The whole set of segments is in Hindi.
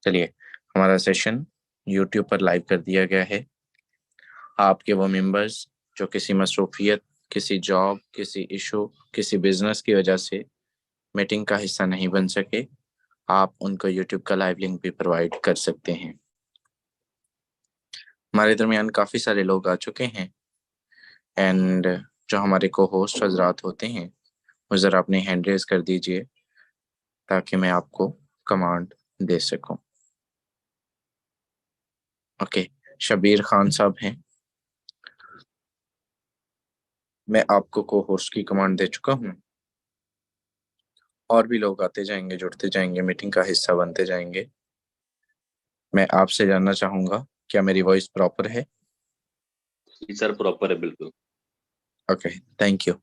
चलिए, हमारा सेशन यूट्यूब पर लाइव कर दिया गया है। आपके वो मेंबर्स जो किसी मसरूफियत, किसी जॉब, किसी इशू, किसी बिजनेस की वजह से मीटिंग का हिस्सा नहीं बन सके, आप उनको यूट्यूब का लाइव लिंक भी प्रोवाइड कर सकते हैं। हमारे दरमियान काफ़ी सारे लोग आ चुके हैं एंड जो हमारे को होस्ट हजरात होते हैं वो ज़रा अपने हैंड रेज कर दीजिए ताकि मैं आपको कमांड दे सकूं। ओके, शबीर खान साहब हैं। मैं आपको को होस्ट की कमांड दे चुका हूं। और भी लोग आते जाएंगे, जुड़ते जाएंगे, मीटिंग का हिस्सा बनते जाएंगे। मैं आपसे जानना चाहूंगा, क्या मेरी वॉइस प्रॉपर है? जी सर, प्रॉपर है बिल्कुल। Okay, thank you.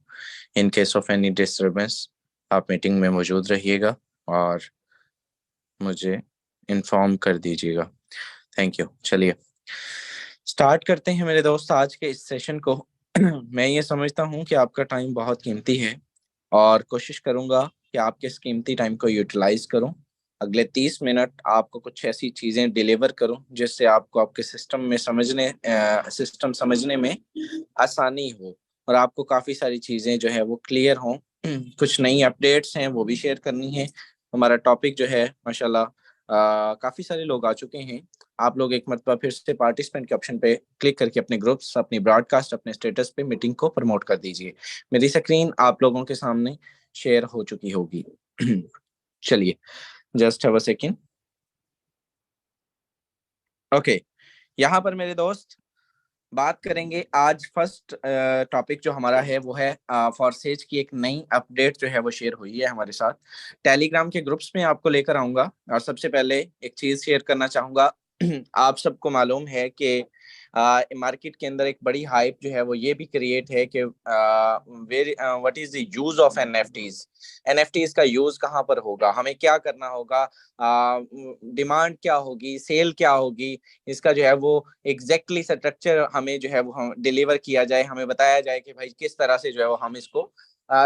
In case of any disturbance आप मीटिंग में मौजूद रहिएगा और मुझे इन्फॉर्म कर दीजिएगा। Thank you. चलिए स्टार्ट करते हैं मेरे दोस्त आज के इस सेशन को। मैं ये समझता हूँ कि आपका टाइम बहुत कीमती है और कोशिश करूंगा कि आपके इस कीमती टाइम को यूटिलाइज करूं। अगले 30 मिनट आपको कुछ ऐसी चीजें डिलीवर करूं जिससे आपको आपके सिस्टम समझने में आसानी हो और आपको काफी सारी चीजें जो है वो क्लियर हों। कुछ नई अपडेट्स हैं वो भी शेयर करनी है। हमारा टॉपिक जो है माशाल्लाह काफी सारे लोग आ चुके हैं। आप लोग एक मरतबा फिर से पार्टिसिपेंट के ऑप्शन पे क्लिक करके अपने ग्रुप्स, अपनी ब्रॉडकास्ट, अपने स्टेटस पे मीटिंग को प्रमोट कर दीजिए। मेरी स्क्रीन आप लोगों के सामने शेयर हो चुकी होगी। चलिए, just have a second. Okay, यहाँ पर मेरे दोस्त बात करेंगे आज। फर्स्ट टॉपिक जो हमारा है वो है फॉरसेज की एक नई अपडेट जो है वो शेयर हुई है हमारे साथ। टेलीग्राम के ग्रुप्स में आपको लेकर आऊंगा और सबसे पहले एक चीज शेयर करना चाहूंगा। आप सबको मालूम है कि मार्केट के अंदर एक बड़ी हाइप जो है वो ये भी क्रिएट है कि where what is the use of NFTs. NFTs का यूज कहाँ पर होगा, हमें क्या करना होगा, डिमांड क्या होगी, सेल क्या होगी, इसका जो है वो एग्जैक्टली स्ट्रक्चर हमें जो है वो हम डिलीवर किया जाए, हमें बताया जाए कि भाई किस तरह से जो है वो हम इसको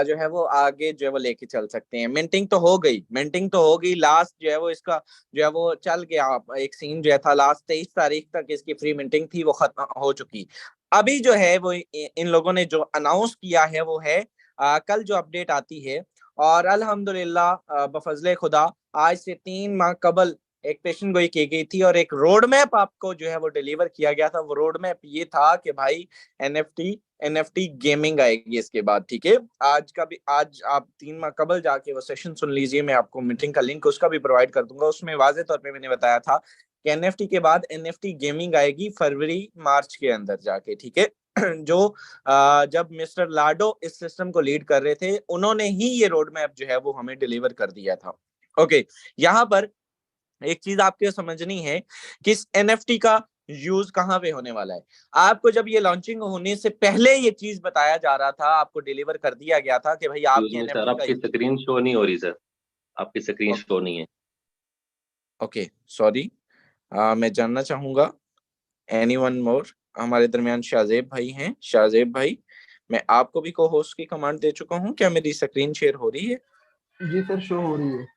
जो है वो आगे जो है वो लेके चल सकते हैं। मिंटिंग तो हो गई, मिंटिंग तो हो गई, लास्ट जो है वो इसका जो है वो चल गया। एक सीन जो है था, लास्ट 23 तारीख तक इसकी फ्री मिंटिंग थी, वो खत्म हो चुकी। अभी जो है वो इन लोगों ने जो अनाउंस किया है वो है कल जो अपडेट आती है। और अल्हम्दुलिल्लाह बफजले खुदा आज से 3 माह कबल एक पेशन गोई की गई थी और एक रोड मैप आपको जो है वो डिलीवर किया गया था। वो रोड मैप ये था कि भाई एनएफटी गेमिंग आएगी इसके बाद। ठीक है, आज का भी, आज आप 3 माह कबल जाके वो सेशन सुन लीजिए। मैं आपको मीटिंग का लिंक उसका भी प्रोवाइड कर दूंगा। उसमें वाजे तौर पे मैंने बताया था कि एनएफटी के बाद एनएफटी गेमिंग आएगी फरवरी मार्च के अंदर जाके। ठीक है, जो जब मिस्टर लाडो इस सिस्टम को लीड कर रहे थे उन्होंने ही ये रोड मैप जो है वो हमें डिलीवर कर दिया था। ओके, यहाँ पर एक चीज आपको समझनी है कि इस एनएफटी का यूज कहाँ पे होने वाला है। आपको जब ये लॉन्चिंग होने से पहले ये चीज बताया जा रहा था, आपको डिलीवर कर दिया गया था कि भाई आप यूज ये में सर एनएफटी का आपकी स्क्रीन शो नहीं हो रही सर, आपकी स्क्रीन शो नहीं है। Okay, sorry. मैं जानना चाहूंगा एनीवन मोर। हमारे दरमियान शाहजेब भाई हैं। शाहजेब भाई, मैं आपको भी को होस्ट की कमांड दे चुका हूँ, क्या मेरी स्क्रीन शेयर हो रही है? जी सर, शो हो रही है।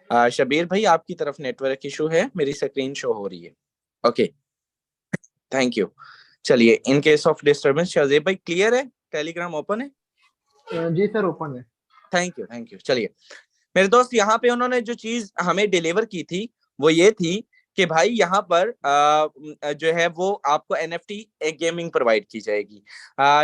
शबीर भाई, आपकी तरफ नेटवर्क इशू है, मेरी स्क्रीन शो हो रही है। Okay, thank you. चलिए, in case of disturbance Shahzeb भाई क्लियर है, टेलीग्राम ओपन है? जी सर, ओपन है। Thank you, thank you. चलिए मेरे दोस्त, यहाँ पे उन्होंने जो चीज हमें डिलीवर की थी वो ये थी कि भाई यहाँ पर जो है वो आपको एनएफटी एक गेमिंग प्रोवाइड की जाएगी।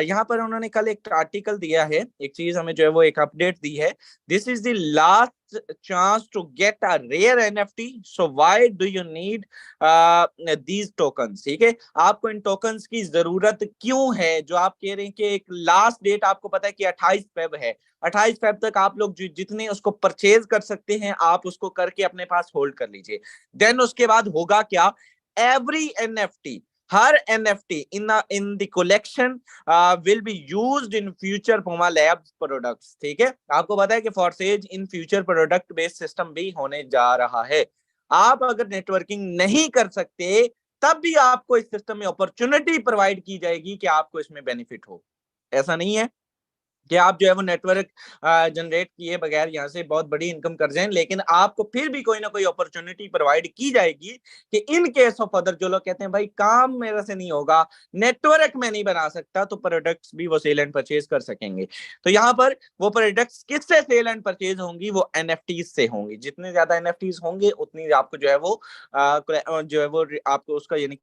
यहाँ पर उन्होंने कल एक आर्टिकल दिया है, एक चीज हमें जो है वो एक अपडेट दी है। This is the last chance to get a rare NFT, so why do you need these tokens. ठीक है, आपको इन टोकन्स की जरूरत क्यों है? जो आप कह रहे हैं कि एक लास्ट डेट आपको पता है कि 28 फेब है, 28 फेब तक आप लोग जितने उसको परचेज कर सकते हैं आप उसको करके अपने पास होल्ड कर लीजिए। देन उसके बाद होगा क्या, एवरी एनएफटी, हर NFT in the collection will be used in future Puma labs products. ठीक है, आपको पता है कि Forsage in future product based system भी होने जा रहा है। आप अगर नेटवर्किंग नहीं कर सकते तब भी आपको इस सिस्टम में अपॉर्चुनिटी प्रोवाइड की जाएगी कि आपको इसमें बेनिफिट हो। ऐसा नहीं है? कि आप जो है वो नेटवर्क जनरेट किए बगैर यहाँ से बहुत बड़ी इनकम कर जाएं, लेकिन आपको फिर भी कोई ना कोई अपॉर्चुनिटी प्रोवाइड की जाएगी कि इन केस ऑफ अदर, जो लोग कहते हैं भाई काम मेरे से नहीं होगा, नेटवर्क में नहीं बना सकता, तो प्रोडक्ट्स भी वो सेल एंड परचेज कर सकेंगे। तो यहाँ पर वो प्रोडक्ट्स किससे सेल एंड परचेज होंगी? वो एनएफटीज से होंगी। जितने ज्यादा एनएफटीज होंगे उतनी आपको जो है वो जो है वो आपको उसका यानी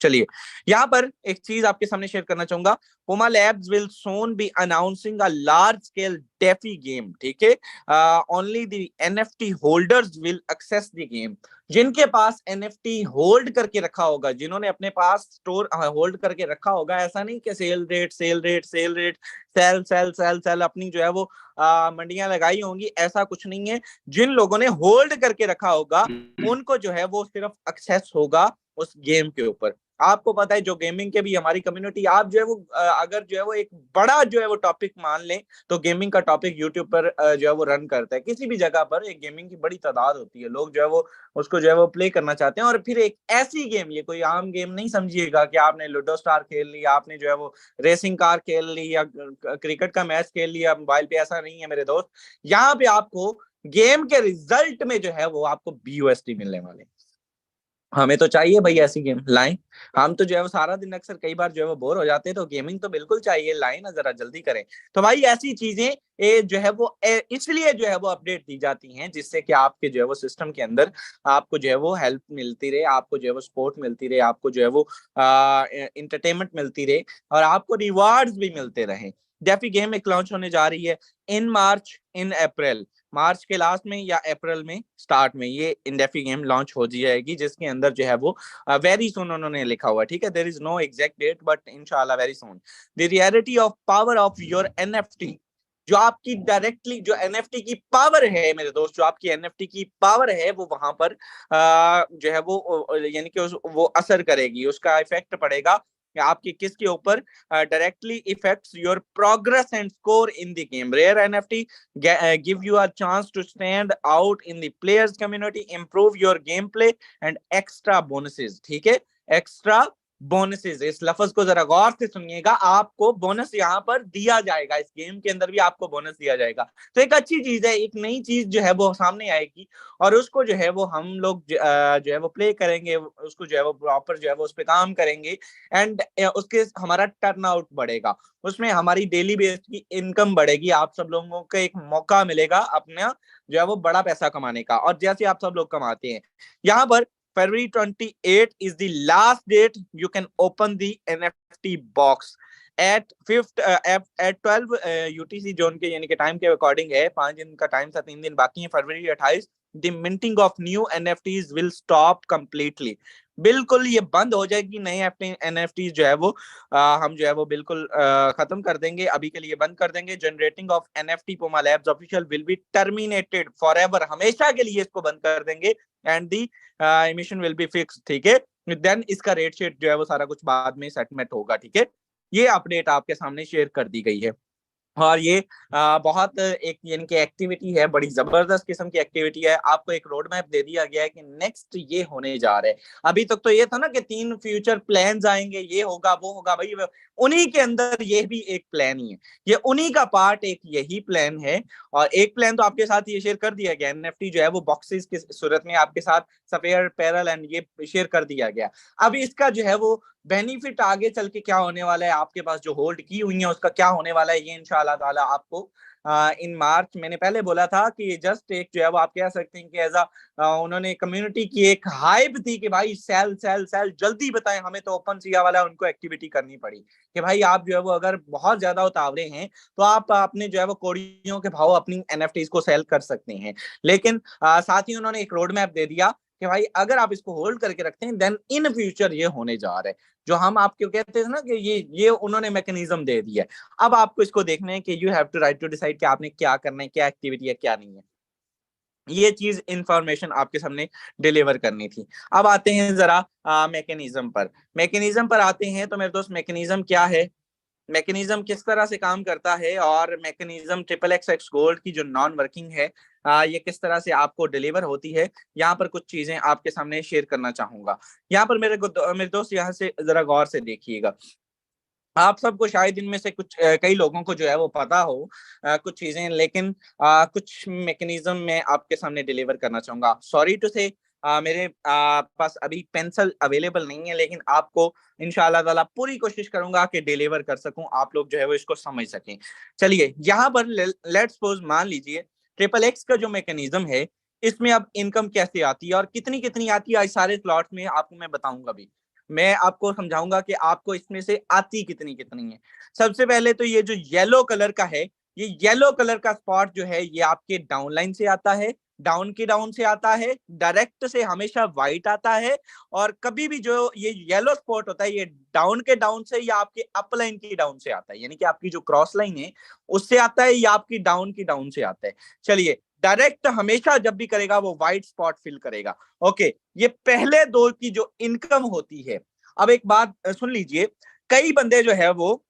चलिए यहाँ पर एक चीज आपके सामने शेयर करना चाहूंगा। Puma Labs will soon be announcing a large scale DeFi game, ठीक है? Only the NFT holders will access the game। जिनके पास NFT होल्ड करके रखा होगा, जिन्होंने अपने पास स्टोर होल्ड करके रखा होगा, ऐसा नहीं कि sale rate sale rate sale rate sale sale sale sale अपनी जो है वो मंडियां लगाई होंगी, ऐसा कुछ नहीं है। जिन लोगों ने होल्ड करके रखा होगा उनको जो है वो सिर्फ एक्सेस होगा उस गेम के ऊपर। आपको पता है जो गेमिंग के भी हमारी कम्युनिटी, आप जो है वो अगर जो है वो एक बड़ा जो है वो टॉपिक मान लें, तो गेमिंग का टॉपिक यूट्यूब पर जो है वो रन करता है। किसी भी जगह पर एक गेमिंग की बड़ी तादाद होती है, लोग जो है वो उसको जो है वो प्ले करना चाहते हैं। और फिर एक ऐसी गेम, ये कोई आम गेम नहीं समझिएगा कि आपने लूडो स्टार खेल ली, आपने जो है वो रेसिंग कार खेल ली या क्रिकेट का मैच खेल लिया मोबाइल पे, ऐसा नहीं है मेरे दोस्त। यहाँ पे आपको गेम के रिजल्ट में जो है वो आपको BUSD मिलने वाले। हमें तो चाहिए भाई ऐसी गेम लाएं। हम तो जो है वो सारा दिन अक्सर कई बार जो है वो बोर हो जाते हैं, तो गेमिंग तो बिल्कुल चाहिए, लाएं ना, जरा जल्दी करें। तो भाई ऐसी चीजें जो है वो इसलिए जो है वो अपडेट दी जाती हैं, जिससे कि आपके जो है वो सिस्टम के अंदर आपको जो है वो हेल्प मिलती रहे, आपको जो है वो सपोर्ट मिलती रहे, आपको जो है वो इंटरटेनमेंट मिलती रहे, और आपको रिवार्ड्स भी मिलते रहे। डेफी गेम एक लॉन्च होने जा रही है इन मार्च, इन अप्रैल, मार्च के लास्ट में या अप्रैल में स्टार्ट में ये इंडेफी गेम लॉन्च हो जाएगी, जिसके अंदर जो है वो वेरी सुन उन्होंने लिखा हुआ है, ठीक है? There is no exact date but इंशाल्लाह very soon. The reality of power of your NFT, जो आपकी डायरेक्टली जो एनएफटी की पावर है मेरे दोस्त, जो आपकी एनएफटी की पावर है वो वहां पर जो है वो यानी कि वो असर करेगी, उसका इफेक्ट पड़ेगा आपकी किसके ऊपर? Directly affects your progress and score in the game. Rare NFT give you a chance to stand out in the players community, improve your gameplay and extra bonuses, ठीक है? एक्स्ट्रा बोनसेस, इस लफ्ज को जरा गौर से सुनिएगा, आपको बोनस यहाँ पर दिया जाएगा, इस गेम के अंदर भी आपको बोनस दिया जाएगा। तो एक अच्छी चीज है, एक नई चीज जो है वो सामने आएगी, और उसको जो है वो हम लोग जो है वो प्ले करेंगे, उसको जो है वो प्रॉपर जो है वो उस पर काम करेंगे, एंड उसके हमारा टर्न आउट बढ़ेगा, उसमें हमारी डेली बेस की इनकम बढ़ेगी, आप सब लोगों को एक मौका मिलेगा अपना जो है वो बड़ा पैसा कमाने का, और जैसे आप सब लोग कमाते हैं। यहाँ पर February 28 is the last date you can open the NFT box at 5th at 12 UTC zone के यानी कि टाइम के अकॉर्डिंग है, 5 दिन का टाइम था, 3 दिन बाकी है। फरवरी 28 the minting of new NFTs will stop completely, बिल्कुल ये बंद हो जाएगी। नए एनएफटी जो है वो हम जो है वो बिल्कुल खत्म कर देंगे, अभी के लिए बंद कर देंगे। जनरेटिंग ऑफ एनएफटी पुमा labs official will be terminated forever, हमेशा के लिए इसको बंद कर देंगे, and the emission will be fix, ठीक है? देन इसका रेट शेट जो है वो सारा कुछ बाद में सेटलमेंट होगा, ठीक है? ये अपडेट आपके सामने शेयर कर दी गई है, और ये बहुत एक यानी कि एक्टिविटी है, बड़ी जबरदस्त किस्म की एक्टिविटी है। आपको एक रोड मैप दे दिया गया है कि नेक्स्ट ये होने जा रहा है। अभी तक तो ये था ना कि 3 फ्यूचर प्लान्स आएंगे, ये होगा वो होगा, भाई उन्हीं के अंदर ये भी एक प्लान ही है, ये उन्हीं का पार्ट एक यही प्लान है। और एक प्लान तो आपके साथ ये शेयर कर दिया गया, एनएफटी जो है वो बॉक्सेस की सूरत में आपके साथ सफेयर पैरल एंड ये शेयर कर दिया गया। अब इसका जो है वो बेनिफिट आगे चल के क्या होने वाला है, आपके पास जो होल्ड की हुई है उसका क्या होने वाला है, ये इंशाल्लाह ताला आपको इन मार्च, मैंने पहले बोला था कि जस्ट एक जो है वो आप कह सकते हैं कि एज उन्होंने कम्युनिटी की एक हाइप थी कि भाई सेल सेल सेल जल्दी बताएं हमें, तो ओपन सिया वाला उनको एक्टिविटी करनी पड़ी कि भाई आप जो है वो अगर बहुत ज्यादा उतावले हैं तो आप अपने जो है वो कोड़ियों के भाव अपनी एनएफटीज को सेल कर सकते हैं। लेकिन साथ ही उन्होंने एक रोड मैप दे दिया कि भाई अगर आप इसको होल्ड करके रखते हैं देन इन फ्यूचर ये होने जा रहा है, जो हम आपको कहते थे ना कि ये उन्होंने मैकेनिज्म दे दिया है। अब आपको इसको देखना है कि you have to write to decide कि आपने क्या करना है, क्या एक्टिविटी है क्या नहीं है, ये चीज इंफॉर्मेशन आपके सामने डिलीवर करनी थी। अब आते हैं जरा मैकेनिज्म पर, मैकेनिज्म पर आते हैं तो मेरे दोस्त मैकेनिज्म क्या है? मैकेनिज्म किस तरह से काम करता है और मैकेनिज्म ट्रिपल एक्स गोल्ड की जो नॉन वर्किंग है ये किस तरह से आपको डिलीवर होती है, यहाँ पर कुछ चीजें आपके सामने शेयर करना चाहूंगा। यहाँ पर मेरे दोस्त यहाँ से जरा गौर से देखिएगा। आप सबको शायद इनमें से कुछ कई लोगों को जो है वो पता हो कुछ चीजें, लेकिन कुछ मैकेनिज्म मैं आपके सामने डिलीवर करना चाहूंगा। सॉरी टू से मेरे पास अभी पेंसिल अवेलेबल नहीं है, लेकिन आपको इंशाल्लाह ताला पूरी कोशिश करूंगा कि डिलीवर कर सकूं, आप लोग जो है वो इसको समझ सकें। चलिए यहाँ पर लेट्स सपोज मान लीजिए ट्रिपल एक्स का जो मैकेनिज्म है इसमें अब इनकम कैसे आती है और कितनी कितनी आती है, सारे स्लॉट में आपको मैं बताऊंगा। भी मैं आपको समझाऊंगा कि आपको इसमें से आती कितनी कितनी है। सबसे पहले तो ये जो येलो कलर का है, ये येलो कलर का स्पॉट जो है ये आपके डाउन लाइन से आता है, डाउन की डाउन से आता है, डायरेक्ट से हमेशा व्हाइट आता है, और कभी भी जो ये येलो स्पॉट होता है ये डाउन के डाउन से या आपके अप लाइन की डाउन से आता है, यानी कि आपकी जो क्रॉस लाइन है उससे आता है या आपकी डाउन की डाउन से आता है। चलिए डायरेक्ट हमेशा जब भी करेगा वो व्हाइट स्पॉट फिल करेगा। ओके, ये पहले दो की जो इनकम होती है। अब एक बात सुन लीजिए, कई बंदे जो है वो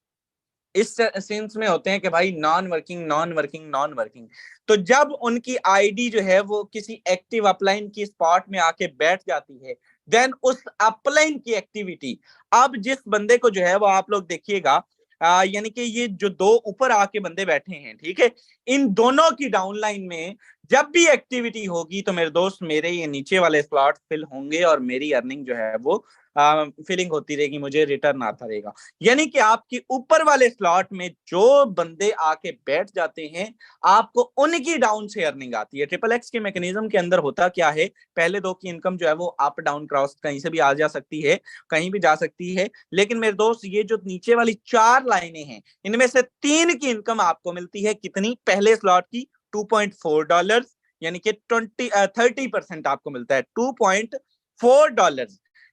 इस सेंस में होते हैं कि भाई non working non working non working, तो जब उनकी आईडी जो है वो किसी एक्टिव अपलाइन की स्पॉट में आके बैठ जाती है, देन उस अपलाइन की एक्टिविटी, अब जिस बंदे को जो है वो आप लोग देखिएगा यानी कि ये जो दो ऊपर आके बंदे बैठे हैं, ठीक है, इन दोनों की डाउनलाइन में जब भी एक्टिविटी होगी तो मेरे दोस्त मेरे ये नीचे वाले स्लॉट फिल होंगे और मेरी अर्निंग जो है वो फिलिंग होती रहेगी, मुझे रिटर्न आता रहेगा। यानी कि आपकी ऊपर वाले स्लॉट में जो बंदे आके बैठ जाते हैं आपको उनकी डाउन से अर्निंग आती है। ट्रिपल एक्स के मैकेनिज्म के अंदर होता क्या है, पहले दो की इनकम जो है वो अप डाउन क्रॉस कहीं से भी आ जा सकती है, कहीं भी जा सकती है, लेकिन मेरे दोस्त ये जो नीचे वाली चार लाइनें हैं इनमें से तीन की इनकम आपको मिलती है कितनी, पहले स्लॉट की $2.4, यानी कि 30% आपको मिलता है $2.4।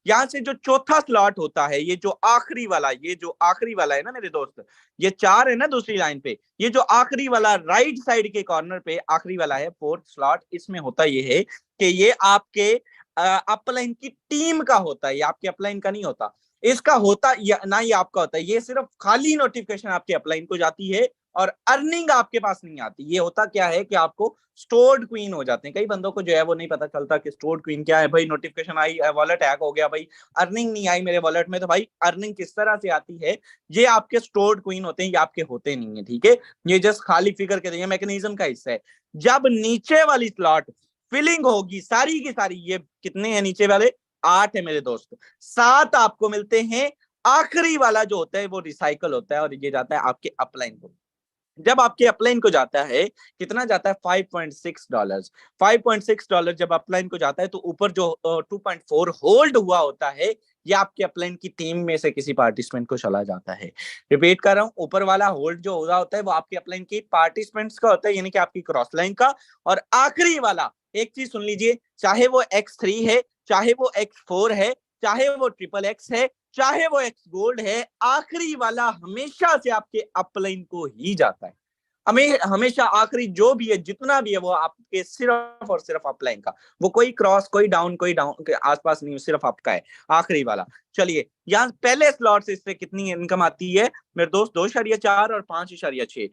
यहां से जो चौथा स्लॉट होता है, ये जो आखिरी वाला, ये जो आखिरी वाला है ना मेरे दोस्त, ये चार है ना दूसरी लाइन पे, ये जो आखिरी वाला राइट साइड के कॉर्नर पे आखिरी वाला है फोर्थ स्लॉट, इसमें होता ये है कि ये आपके अपलाइन की टीम का होता है, ये आपके अपलाइन का नहीं होता, इसका होता ना ये आपका होता है, ये सिर्फ खाली नोटिफिकेशन आपके अपलाइन को जाती है और अर्निंग आपके पास नहीं आती। ये होता क्या है कि आपको स्टोर्ड क्वीन हो जाते हैं। कई बंदों को जो है वो नहीं पता चलता कि स्टोर्ड क्वीन क्या है। भाई नोटिफिकेशन आई, वॉलेट हैक हो गया, भाई अर्निंग नहीं आई मेरे वॉलेट में, तो भाई अर्निंग किस तरह से आती है, ये आपके स्टोर्ड क्वीन होते हैं, ये आपके होते नहीं है, ठीक है, ये जस्ट खाली फिगर के लिए मैकेनिज्म का हिस्सा है। जब नीचे वाली स्लॉट फिलिंग होगी सारी की सारी, ये कितने हैं नीचे वाले, 8 है मेरे दोस्त, 7 आपको मिलते हैं, आखिरी वाला जो होता है वो रिसाइकल होता है और ये जाता है आपके अपलाइन को। जब आपके अपलाइन को जाता है, कितना जाता है, $5.6। $5.6 जब अपलाइन को जाता है तो ऊपर जो 2.4 होल्ड हुआ होता है ये आपके अपलाइन की टीम में से किसी पार्टिसिपेंट को चला जाता है। रिपीट कर रहा हूं, ऊपर वाला होल्ड जो हो रहा होता है वो आपके अपलाइन की पार्टिसिपेंट्स का होता है, यानी कि आपकी क्रॉस लाइन का, और आखिरी वाला, एक चीज सुन लीजिए, चाहे वो X3 है, चाहे वो X4 है, चाहे वो ट्रिपल एक्स है, चाहे वो एक्स गोल्ड है, आखिरी वाला हमेशा से आपके अपलाइन को ही जाता है। हमेशा आखिरी जो भी है, जितना भी है, वो आपके सिर्फ और सिर्फ अपलाइन का, वो कोई क्रॉस कोई डाउन के आसपास नहीं, सिर्फ आपका है आखिरी वाला। चलिए यहाँ पहले स्लॉट से इससे कितनी इनकम आती है मेरे दोस्त, 2.4 और 5.6,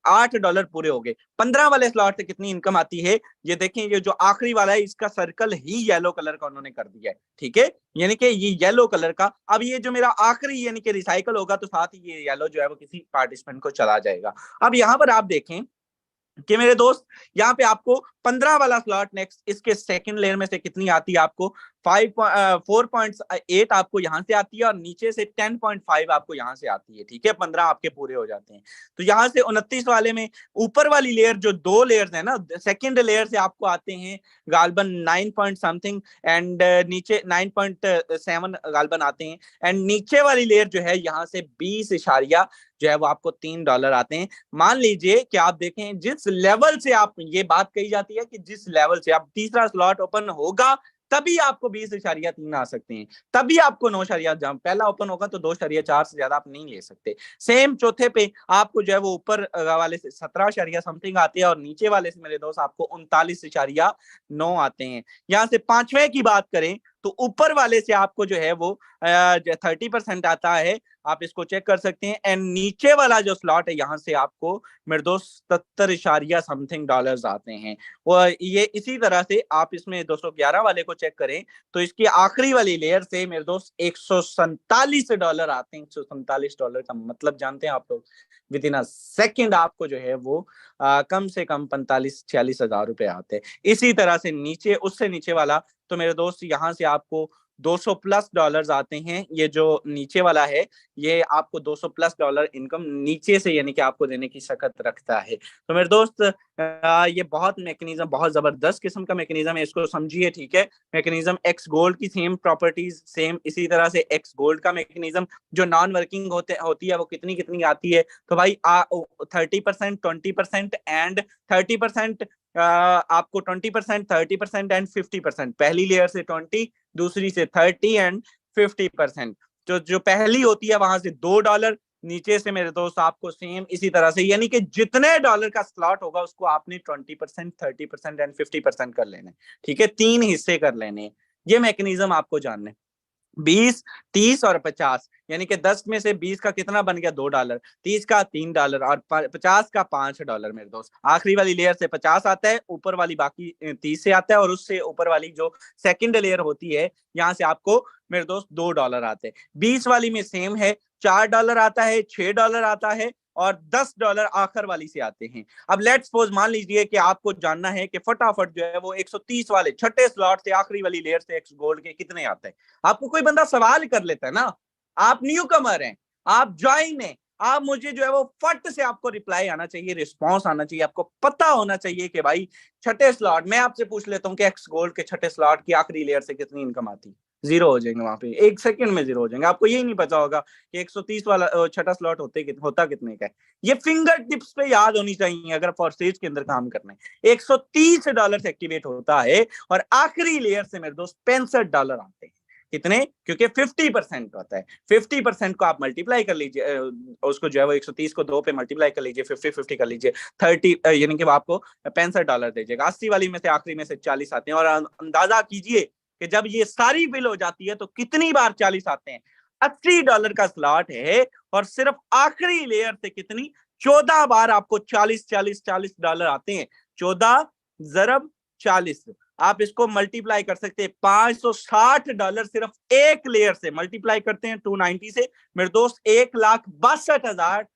$8 पूरे हो गए। 15 वाले स्लॉट से कितनी इनकम आती है, ये देखें, ये जो आखिरी वाला है इसका सर्कल ही येलो कलर का उन्होंने कर दिया है, ठीक है, यानी कि ये येलो कलर का। अब ये जो मेरा आखिरी यानी कि रिसाइकल होगा तो साथ ही ये येलो जो है वो किसी पार्टिसिपेंट को चला जाएगा। अब यहाँ पर आप देखें कि मेरे दोस्त यहाँ पे आपको 15 वाला स्लॉट नेक्स्ट, इसके सेकंड लेयर में से कितनी आती है आपको, 4.8 आपको यहाँ से आती है और नीचे से 10.5 आपको यहाँ से आती है, ठीक है, 15 आपके पूरे हो जाते हैं। तो यहाँ से 29 वाले में ऊपर वाली लेयर जो दो लेयर्स है ना, सेकंड लेयर से आपको आते हैं गालबन 9 पॉइंट समथिंग एंड नीचे 9.7 गालबन आते हैं, एंड नीचे वाली लेयर जो है यहाँ से 20 इशारिया जो है वो आपको $3 आते हैं। मान लीजिए कि आप देखें जिस लेवल से आप, ये बात कही जाती है कि जिस लेवल से आप तीसरा स्लॉट ओपन होगा तभी आपको 20.3 आ सकते हैं, तभी आपको 9, पहला ओपन होगा तो 2.4 से ज्यादा आप नहीं ले सकते। सेम चौथे पे आपको जो है वो ऊपर वाले से 17 समथिंग आते हैं और नीचे वाले से मेरे दोस्त आपको 39.9 आते हैं। यहाँ से पांचवें की बात करें तो ऊपर वाले से आपको जो है वो 30% आता है, आप इसको चेक कर सकते हैं। एंड नीचे वाला जो स्लॉट है यहाँ से आपको मेरे दोस्त 77 समथिंग डॉलर्स आते हैं। और ये इसी तरह से आप इसमें 211 वाले को चेक करें तो इसकी आखिरी वाली लेयर से मेरे दोस्त $147 आते हैं। $147 का मतलब जानते हैं आप लोग? विद इन अ सेकेंड आपको जो है वो कम से कम 45-46 हजार रुपए आते हैं। इसी तरह से नीचे, उससे नीचे वाला तो मेरे दोस्त यहाँ से आपको $200+ आते हैं। ये जो नीचे वाला है ये आपको $200+ इनकम नीचे से यानी कि आपको देने की शक्त रखता है। तो मेरे दोस्त ये बहुत मैकेनिज्म, बहुत जबरदस्त किस्म का मैकेनिज्म है, इसको समझिए, ठीक है। मैकेनिज्म एक्स गोल्ड की सेम प्रॉपर्टीज, सेम इसी तरह से एक्स गोल्ड का मैकेनिज्म जो नॉन वर्किंग होती है वो कितनी कितनी आती है, तो भाई 30%, 20% एंड 30%, आपको 20%, 30% एंड 50%। पहली लेयर से 20, दूसरी से 30 एंड 50%। जो पहली होती है वहां से $2, नीचे से मेरे दोस्त आपको सेम इसी तरह से, यानी कि जितने डॉलर का स्लॉट होगा उसको आपने 20%, 30% एंड 50% कर लेना है, ठीक है। 3 हिस्से कर लेने, ये मैकेनिज्म आपको जानना है। 20, 30 और 50, यानी कि 10 में से 20 का कितना बन गया? $2, 30 का $3 और 50 का $5 मेरे दोस्त। आखिरी वाली लेयर से 50 आता है, ऊपर वाली बाकी 30 से आता है, और उससे ऊपर वाली जो सेकंड लेयर होती है यहाँ से आपको मेरे दोस्त $2 आते हैं। 20 वाली में सेम है, $4 आता है, $6 आता है और $10 आखिर वाली से आते हैं। अब लेट्स सपोज मान लीजिए कि आपको जानना है कि फटाफट जो है वो 130 वाले छठे स्लॉट से आखिरी वाली लेयर से एक्स गोल्ड के कितने आते हैं। आपको कोई बंदा सवाल कर लेता है ना, आप न्यू कमर हैं, आप ज्वाइन हैं, आप मुझे जो है वो फट से आपको रिप्लाई आना चाहिए, रिस्पॉन्स आना चाहिए, आपको पता होना चाहिए कि भाई छठे स्लॉट, मैं आपसे पूछ लेता हूँ कि एक्स गोल्ड के छठे स्लॉट की आखिरी लेयर से कितनी इनकम आती है? जीरो हो जाएंगे वहां पे, 1 सेकंड में जीरो हो जाएंगे। आपको यही नहीं पता होगा कि 130 वाला छठा स्लॉट होता कितने का है। ये फिंगर टिप्स पे याद होनी चाहिए अगर फॉरसेज के अंदर काम करना है। $130 से एक्टिवेट होता है और आखिरी लेयर से मेरे दोस्त $65 आते हैं। कितने? क्योंकि 50% होता है। 50% को आप मल्टीप्लाई कर लीजिए, उसको जो है वो 130 को 2 पे मल्टीप्लाई कर लीजिए, 50-50 कर लीजिए, 30 यानी कि वो आपको $65 दे जाएगा। 80 वाली में से आखिरी में से 40 आते हैं, और अंदाजा कीजिए कि जब ये सारी बिल हो जाती है तो कितनी बार 40 आते हैं। $80 का स्लॉट है और सिर्फ आखिरी लेयर से कितनी 14 बार आपको 40 आते हैं। 14 ज़रब 40, आप इसको मल्टीप्लाई कर सकते हैं। $560 सिर्फ एक लेयर से मल्टीप्लाई करते हैं 290 से मेरे दोस्त, 1,62,000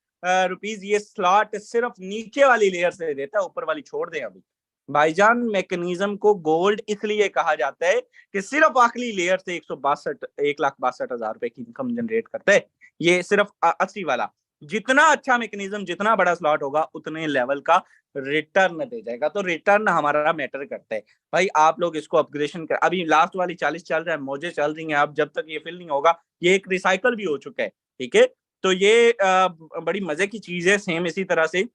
रुपीज ये स्लॉट सिर्फ नीचे वाली लेयर से देता है, ऊपर वाली छोड़ दें। अभी भाईजान मैकेनिज्म को गोल्ड इसलिए कहा जाता है कि सिर्फ आखिरी लेयर से 1,62,000 रुपए की इनकम जनरेट करता है। ये सिर्फ 80 वाला, जितना अच्छा मैकेनिज्म, जितना बड़ा स्लॉट होगा उतने लेवल का रिटर्न दे जाएगा। तो रिटर्न हमारा मैटर करता है भाई। आप लोग इसको अपग्रेडेशन कर, अभी लास्ट वाली 40 चल रहा है, मौजे चल रही हैं। अब जब तक ये फिल नहीं होगा, ये एक रिसाइकल भी हो चुका है, ठीक है। तो ये बड़ी मजे की चीज है। सेम इसी तरह से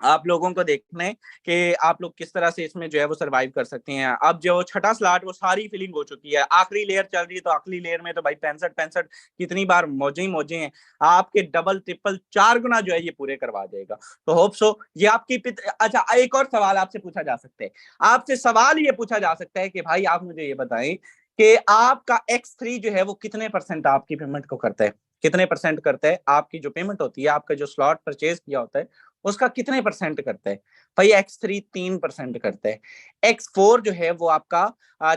आप लोगों को देखना है कि आप लोग किस तरह से इसमें जो है वो सरवाइव कर सकते हैं। अब जो छठा स्लॉट वो सारी फिलिंग हो चुकी है, आखिरी लेयर चल रही है, तो आखिरी लेयर में तो भाई 65 कितनी बार मौजे ही मौजे हैं। आपके डबल ट्रिपल 4 गुना जो है ये पूरे करवा देगा। तो होप सो ये आपकी अच्छा, एक और सवाल आपसे पूछा जा सकता है। आपसे सवाल ये पूछा जा सकता है कि भाई आप मुझे ये बताएं कि आपका X3 जो है वो कितने % आपकी पेमेंट को करता है, कितने % करता है? आपकी जो पेमेंट होती है, आपका जो स्लॉट परचेज किया होता है उसका कितने % करता है? भाई X3 3% करता है, X4 जो है वो आपका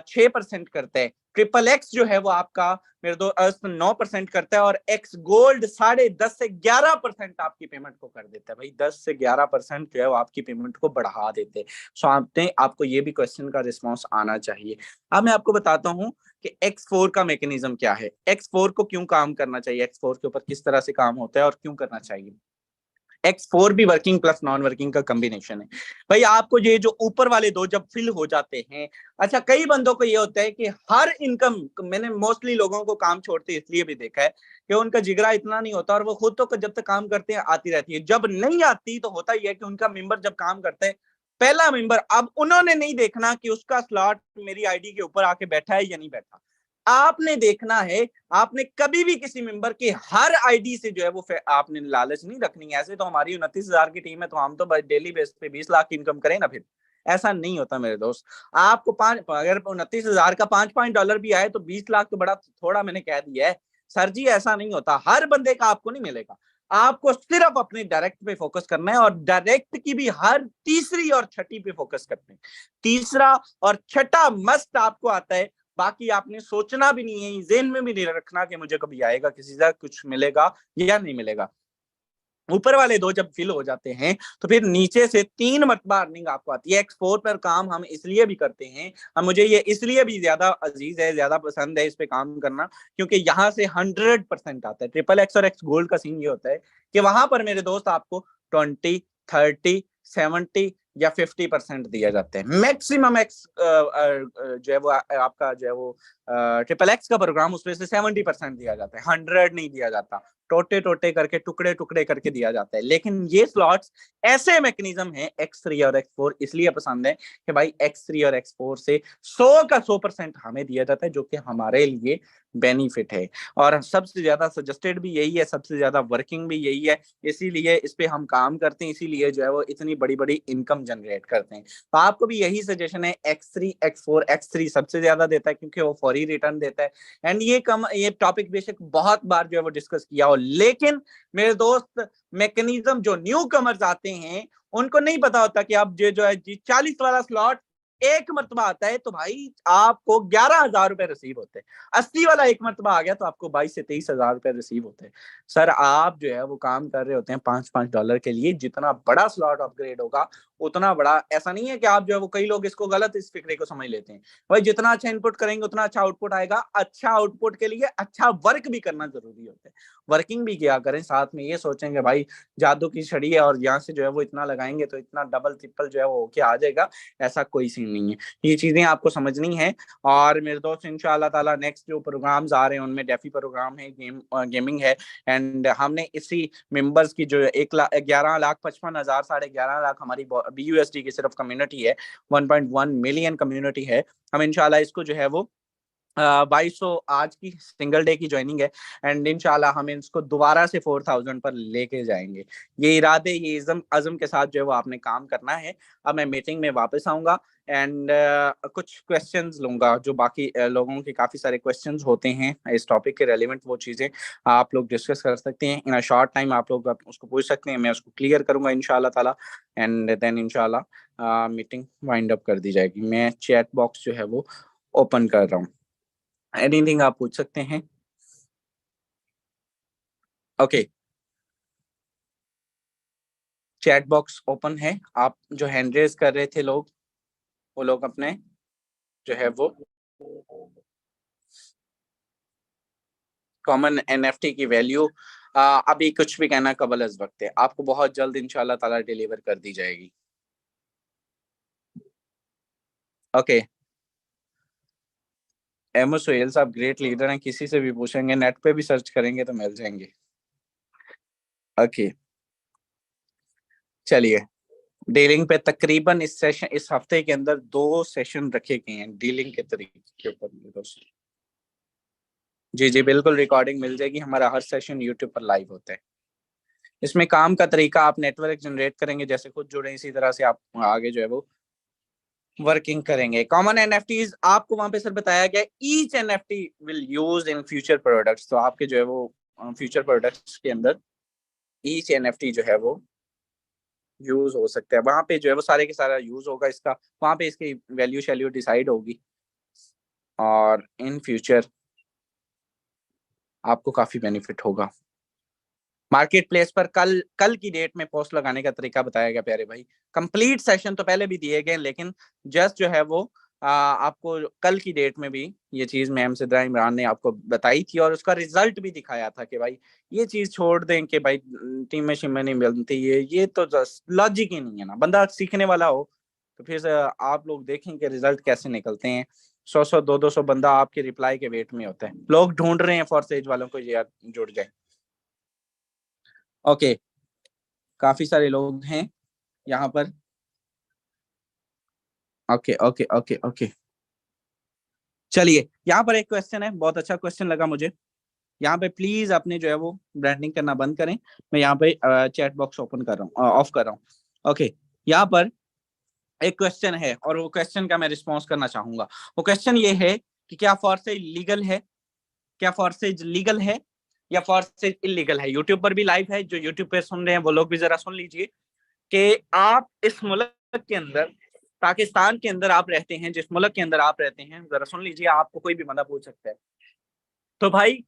6% करता है, ट्रिपल एक्स जो है वो आपका मेरे दोस्त 9% करता है, और एक्स गोल्ड 10.5 से 11% आपकी पेमेंट को कर देता है। भाई 10 से 11% जो है वो आपकी पेमेंट को बढ़ा देते हैं। सो आपको ये भी क्वेश्चन का रिस्पॉन्स आना चाहिए। अब मैं आपको बताता हूँ कि X4 का मैकेनिज्म क्या है, X4 को क्यों काम करना चाहिए, X4 के ऊपर किस तरह से काम होता है और क्यों करना चाहिए। X4 भी वर्किंग प्लस नॉन वर्किंग का कॉम्बिनेशन है। भाई आपको ये जो ऊपर वाले दो जब फिल हो जाते हैं, अच्छा कई बंदों को ये होता है कि हर इनकम, मैंने मोस्टली लोगों को काम छोड़ते इसलिए भी देखा है कि उनका जिगरा इतना नहीं होता और वो खुद तो जब तक काम करते हैं आती रहती है, जब नहीं आती तो होता ही है कि उनका मेंबर जब काम करता है, पहला मेंबर, अब उन्होंने नहीं देखना कि उसका स्लॉट मेरी आईडी के ऊपर आके बैठा है या नहीं बैठा, आपने देखना है। आपने कभी भी किसी मेंबर के हर आईडी से जो है वो आपने लालच नहीं रखनी है। ऐसे तो हमारी 29,000 की टीम है, तो हम तो डेली बेस पे 20 लाख की इनकम करें ना, फिर ऐसा नहीं होता मेरे दोस्त। आपको अगर 29,000 का $5 भी आए तो 20 लाख तो बड़ा थोड़ा मैंने कह दिया है सर जी, ऐसा नहीं होता। हर बंदे का आपको नहीं मिलेगा। आपको सिर्फ अपनी डायरेक्ट पे फोकस करना है और डायरेक्ट की भी हर तीसरी और छठी पे फोकस करते हैं। तीसरा और छठा मस्त आपको आता है, बाकी आपने सोचना भी नहीं है, जेहन में भी नहीं रखना कि मुझे कभी आएगा, किसी से कुछ मिलेगा या नहीं मिलेगा। ऊपर वाले दो जब फिल हो जाते हैं तो फिर नीचे से 3 मरतबा अर्निंग आपको आती है। X4 पर काम हम इसलिए भी करते हैं, हम मुझे ये इसलिए भी ज्यादा अजीज है, ज्यादा पसंद है इस पे काम करना, क्योंकि यहाँ से 100% आता है। XXX और X गोल्ड का सीन ये होता है कि वहां पर मेरे दोस्त आपको 20, 30, 70 या 50% दिया जाता है। मैक्सिमम एक्स जो है वो आपका जो है वो XXX का प्रोग्राम उसमें से 70% दिया जाता है, 100 नहीं दिया जाता। टोटे टोटे करके, टुकड़े टुकड़े करके दिया जाता है। लेकिन ये स्लॉट्स ऐसे मैकेनिज्म है X3 और X4 इसलिए पसंद है कि भाई X3 और X4 से 100 का 100% हमें दिया जाता है, जो कि हमारे लिए बेनिफिट है। और सबसे ज्यादा सजेस्टेड भी यही है, सबसे ज्यादा वर्किंग भी यही है, इसीलिए इस पे हम काम करते हैं, इसीलिए जो है वो इतनी बड़ी बड़ी इनकम जनरेट करते हैं। तो आपको भी यही सजेशन है, X3 X4। X3 सबसे ज्यादा देता है क्योंकि वो फौरी रिटर्न देता है। एंड ये टॉपिक बेशक बहुत बार जो है वो डिस्कस किया हो, लेकिन मेरे दोस्त मैकेनिज्म जो न्यू कमर्स आते हैं उनको नहीं पता होता कि अब जो है 40 वाला स्लॉट एक मरतबा आता है तो भाई आपको 11,000 रुपए रिसीव होते हैं। 80 वाला एक मरतबा आ गया तो आपको 22 से 23,000 रुपए रिसीव होते हैं। सर आप जो है वो काम कर रहे होते हैं $5 के लिए। जितना बड़ा स्लॉट अपग्रेड होगा उतना बड़ा, ऐसा नहीं है कि आप जो है वो, कई लोग इसको गलत इस फिक्रे को समझ लेते हैं, भाई जितना अच्छा इनपुट करेंगे उतना अच्छा आउटपुट आएगा। अच्छा आउटपुट के लिए अच्छा वर्क भी करना जरूरी होता है। वर्किंग भी किया करें, साथ में ये सोचेंगे भाई जादू की छड़ी है और यहाँ से जो है वो इतना लगाएंगे तो इतना डबल ट्रिपल जो है वो होके आ जाएगा, ऐसा कोई सीन नहीं है। ये चीजें आपको समझनी है। और मेरे दोस्त इंशाल्लाह ताला नेक्स्ट जो प्रोग्राम्स आ रहे हैं उनमें डेफी प्रोग्राम है, गेमिंग है। एंड हमने इसी मेंबर्स की जो 11,55,000 11.5 लाख हमारी BUSD की सिर्फ कम्युनिटी है, 1.1 मिलियन कम्युनिटी है। हम इंशाल्लाह इसको जो है वो 2200 आज की सिंगल डे की ज्वाइनिंग है एंड इंशाल्लाह हम इसको दोबारा से 4000 पर लेके जाएंगे। ये इरादे, ये अज़म के साथ जो है वो आपने काम करना है। अब मैं मीटिंग में वापस आऊंगा एंड कुछ क्वेश्चंस लूंगा, जो बाकी लोगों के काफी सारे क्वेश्चंस होते हैं इस टॉपिक के रेलिवेंट, वो चीजें आप लोग डिस्कस कर सकते हैं इन अ शॉर्ट टाइम। आप लोग उसको पूछ सकते हैं, मैं उसको क्लियर करूंगा इंशाल्लाह ताला एंड देन इंशाल्लाह मीटिंग वाइंड अप कर दी जाएगी। मैं चैट बॉक्स जो है वो ओपन कर रहा हूँ, एनीथिंग आप पूछ सकते हैं। ओके, चैट बॉक्स ओपन है। आप जो हैंड रेज कर रहे थे लोग, वो लोग अपने जो है वो कॉमन NFT की वैल्यू अभी कुछ भी कहना कबल अज वक्त है, आपको बहुत जल्द इंशाल्लाह ताला डिलीवर कर दी जाएगी। ओके, एमओ सोहेल साहब ग्रेट लीडर हैं, किसी से भी पूछेंगे, नेट पे भी सर्च करेंगे तो मिल जाएंगे। ओके चलिए, डीलिंग पे तकरीबन इस हफ्ते के अंदर 2 सेशन रखे गए हैं डीलिंग के तरीके के ऊपर दोस्तों। जी जी बिल्कुल, रिकॉर्डिंग मिल जाएगी, हमारा हर सेशन यूट्यूब पर लाइव होता है। इसमें काम का तरीका, आप नेटवर्क जनरेट करेंगे, जैसे खुद जुड़े इसी तरह से आप आगे जो है वो वर्किंग करेंगे। कॉमन एनएफटीज आपको वहां पे सर बताया गया, each NFT will use in future products. तो आपके जो है वो फ्यूचर प्रोडक्ट्स के अंदर ईच एनएफटी जो है वो यूज हो सकता है, वहां पे जो है वो सारे के सारा यूज होगा इसका, वहां पे इसकी वैल्यू शैल्यू डिसाइड होगी और इन फ्यूचर आपको काफी बेनिफिट होगा। मार्केट प्लेस पर कल की डेट में पोस्ट लगाने का तरीका बताया गया प्यारे भाई। कंप्लीट सेशन तो पहले भी दिए गए, लेकिन जस्ट जो है वो आपको कल की डेट में भी ये चीज मैम सिद्रा इमरान ने आपको बताई थी और उसका रिजल्ट भी दिखाया था कि भाई ये चीज छोड़ दें कि भाई टीमें शिमें नहीं मिलती, ये तो लॉजिक ही नहीं है ना। बंदा सीखने वाला हो तो फिर आप लोग देखें कि रिजल्ट कैसे निकलते हैं। 100 200 बंदा आपके रिप्लाई के वेट में होता है, लोग ढूंढ रहे हैं फॉरसेज वालों को यार जुड़ जाए। ओके, काफी सारे लोग हैं यहाँ पर। ओके ओके ओके ओके, चलिए यहाँ पर एक क्वेश्चन है, बहुत अच्छा क्वेश्चन लगा मुझे। यहाँ पे प्लीज अपने जो है वो ब्रांडिंग करना बंद करें। मैं यहाँ पे चैट बॉक्स ओपन कर रहा हूँ, ऑफ कर रहा हूँ। ओके, यहाँ पर एक क्वेश्चन है और वो क्वेश्चन का मैं रिस्पॉन्स करना चाहूंगा। वो क्वेश्चन ये है कि क्या फॉर्सेज लीगल है, क्या फॉर्सेज लीगल है या फॉर्सेज इलीगल है। यूट्यूब पर भी लाइव है, जो यूट्यूब पे सुन रहे हैं वो लोग भी जरा सुन लीजिए कि आप इस मुल्क के अंदर, पाकिस्तान के अंदर आप रहते हैं, जिस मुल्क के अंदर आप रहते हैं, जरा सुन लीजिए, आपको कोई भी बंदा पूछ सकता है। तो भाई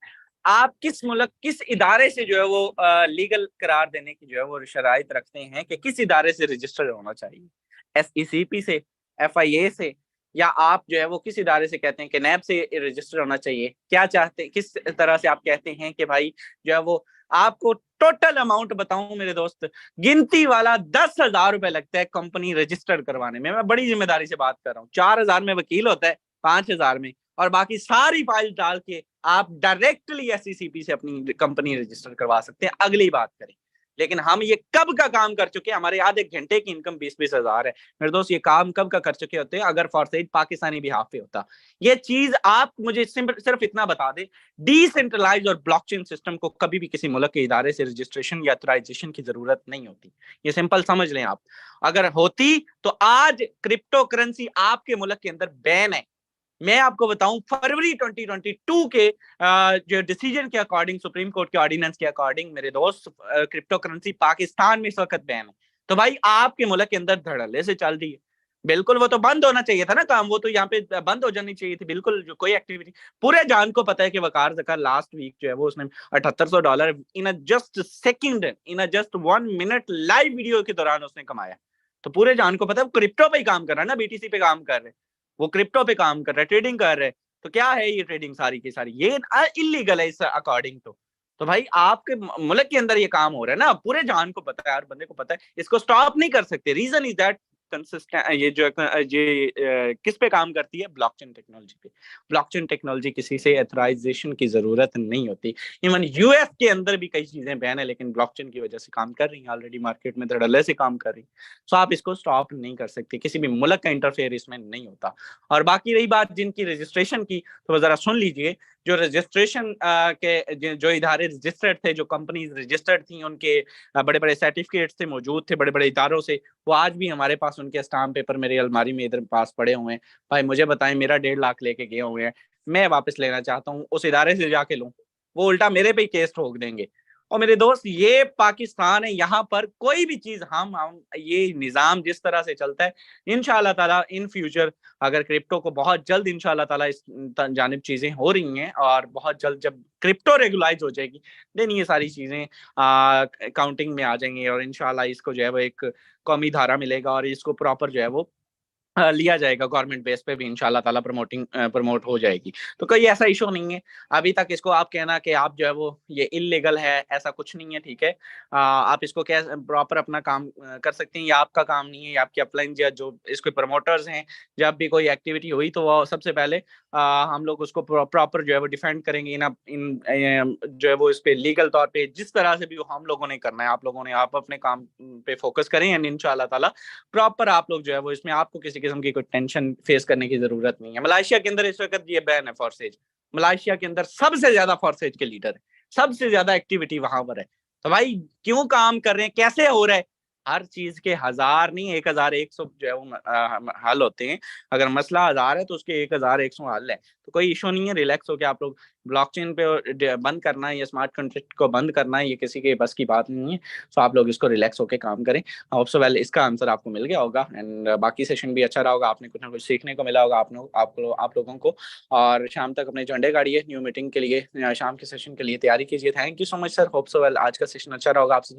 आप किस मुल्क, किस इदारे से जो है वो लीगल करार देने की जो है वो शराइत रखते हैं कि किस इदारे से रजिस्टर्ड होना चाहिए, SECP से, FIA से, या आप जो है वो किस इदारे से कहते हैं कि नैब से रजिस्टर होना चाहिए। क्या चाहते हैं, किस तरह से आप कहते हैं कि भाई जो है वो, आपको टोटल अमाउंट बताऊं मेरे दोस्त, गिनती वाला 10,000 रुपए लगता है कंपनी रजिस्टर्ड करवाने में। मैं बड़ी जिम्मेदारी से बात कर रहा हूँ। 4,000 में वकील होता है, 5,000 में, और बाकी सारी फाइल डाल के आप डायरेक्टली SECP से अपनी कंपनी रजिस्टर करवा सकते हैं। अगली बात करें, लेकिन हम ये कब का काम कर चुके हैं, हमारे आधे घंटे की इनकम 20-20 हजार है मेरे दोस्त। ये काम कब का कर चुके होते हैं अगर फॉर्सेज पाकिस्तानी बिहाफ पे होता। ये चीज आप मुझे सिर्फ इतना बता दे, डिसेंट्रलाइज और ब्लॉकचेन सिस्टम को कभी भी किसी मुल्क के इदारे से रजिस्ट्रेशन या ऑथराइजेशन की जरूरत नहीं होती। ये सिंपल समझ लें आप। अगर होती तो आज क्रिप्टो करेंसी आपके मुल्क के अंदर बैन है। मैं आपको बताऊं, फरवरी 2022 के जो डिसीजन के अकॉर्डिंग, सुप्रीम कोर्ट के ऑर्डिनेंस के अकॉर्डिंग मेरे दोस्त, क्रिप्टो करेंसी पाकिस्तान में इस वक्त बैन है। तो भाई आपके मुल्क के अंदर धड़ल्ले से चल रही है। बिल्कुल वो तो बंद होना चाहिए था ना काम, वो तो यहाँ पे बंद हो जानी चाहिए थी बिल्कुल, जो कोई एक्टिविटी। पूरे जान को पता है कि वकार ज़का लास्ट वीक जो है वो उसने $7,800 in a just second, in a just 1 minute live video के दौरान उसने कमाया। तो पूरे जान को पता है वो क्रिप्टो पे ही काम कर रहा है ना, BTC पे काम कर रहे हैं, वो क्रिप्टो पे काम कर रहा है, ट्रेडिंग कर रहे हैं। तो क्या है ये ट्रेडिंग सारी की सारी, ये इलीगल है इस अकॉर्डिंग। तो भाई आपके मुल्क के अंदर ये काम हो रहा है ना, पूरे जान को पता है, हर बंदे को पता है, इसको स्टॉप नहीं कर सकते। रीजन इज दैट कंसिस्टेंट, ये जो किस पे काम करती है, ब्लॉकचेन टेक्नोलॉजी पे। ब्लॉकचेन टेक्नोलॉजी किसी से एथराइजेशन की जरूरत नहीं होती। इवन US के अंदर भी कई चीजें बैन है, लेकिन ब्लॉकचेन की वजह से काम कर रही हैं, ऑलरेडी मार्केट में धड़ल्ले से काम कर रही है। सो आप इसको स्टॉप नहीं कर सकते, किसी भी मुल्क का इंटरफेयर इसमें नहीं होता। और बाकी रही बात जिनकी रजिस्ट्रेशन की, तो जरा सुन लीजिए। जो रजिस्ट्रेशन के जो इदारे रजिस्टर्ड थे, जो कंपनीज रजिस्टर्ड थी, उनके बड़े बड़े सर्टिफिकेट्स थे, मौजूद थे बड़े बड़े इदारों से, वो आज भी हमारे पास उनके स्टाम्प पेपर मेरी अलमारी में इधर पास पड़े हुए हैं। भाई मुझे बताएं, मेरा 1.5 लाख लेके गए हुए हैं, मैं वापस लेना चाहता हूँ, उस इदारे से जाके लूँ, वो उल्टा मेरे पे केस ठोक देंगे। और मेरे दोस्त ये पाकिस्तान है, यहाँ पर कोई भी चीज हम ये निजाम जिस तरह से चलता है, इंशाल्लाह ताला इन फ्यूचर, अगर क्रिप्टो को बहुत जल्द इंशाल्लाह ताला इस जानिब चीजें हो रही हैं, और बहुत जल्द जब क्रिप्टो रेगुलाइज हो जाएगी, देन ये सारी चीजें काउंटिंग में आ जाएंगी, और इंशाल्लाह इसको जो है वो एक कौमी धारा मिलेगा, और इसको प्रॉपर जो है वो लिया जाएगा, गवर्नमेंट बेस पे भी इंशाल्लाह ताला प्रमोट हो जाएगी। तो कोई ऐसा इशू नहीं है। अभी तक इसको आप कहना कि आप जो है वो ये इलीगल है, ऐसा कुछ नहीं है, ठीक है। आप इसको क्या प्रॉपर अपना काम कर सकते हैं, ये आपका काम नहीं है, ये आपके अपलाइन या जो इसके प्रमोटर्स हैं, जब भी कोई एक्टिविटी हुई तो वो सबसे पहले हम लोग उसको प्रॉपर जो है वो डिफेंड करेंगे इन जो है वो इस पे लीगल तौर पे जिस तरह से भी हम लोगों ने करना है। आप लोगों ने आप अपने काम पे फोकस करें, एंड इंशाल्लाह ताला प्रॉपर आप लोग जो है वो, इसमें आपको किसी किस्म की कोई टेंशन फेस करने की जरूरत नहीं है। मलेशिया के अंदर इस वक्त ये बैन है फॉर्सेज, मलेशिया के अंदर सबसे ज्यादा फॉर्सेज के लीडर है, सबसे ज्यादा एक्टिविटी वहां पर है। तो भाई क्यों काम कर रहे हैं, कैसे हो रहा है, हर चीज के 1,000 नहीं 1,100 जो है वो हल होते हैं। अगर मसला 1,000 है तो उसके 1,100 हल है। तो कोई इशू नहीं है, रिलैक्स होकर आप लोग ब्लॉकचेन पे बंद करना है या स्मार्ट कॉन्ट्रैक्ट को बंद करना है, ये किसी के बस की बात नहीं है। सो आप लोग इसको रिलैक्स होकर काम करें। होप सो वेल इसका आंसर आपको मिल गया होगा, एंड बाकी सेशन भी अच्छा रहा होगा, आपने कुछ ना कुछ सीखने को मिला होगा आप लोगों को। और शाम तक अपने झंडे गाड़िए न्यू मीटिंग के लिए, शाम के सेशन के लिए तैयारी कीजिए। Thank you so much sir, hope so well आज का सेशन अच्छा रहा होगा। आपसे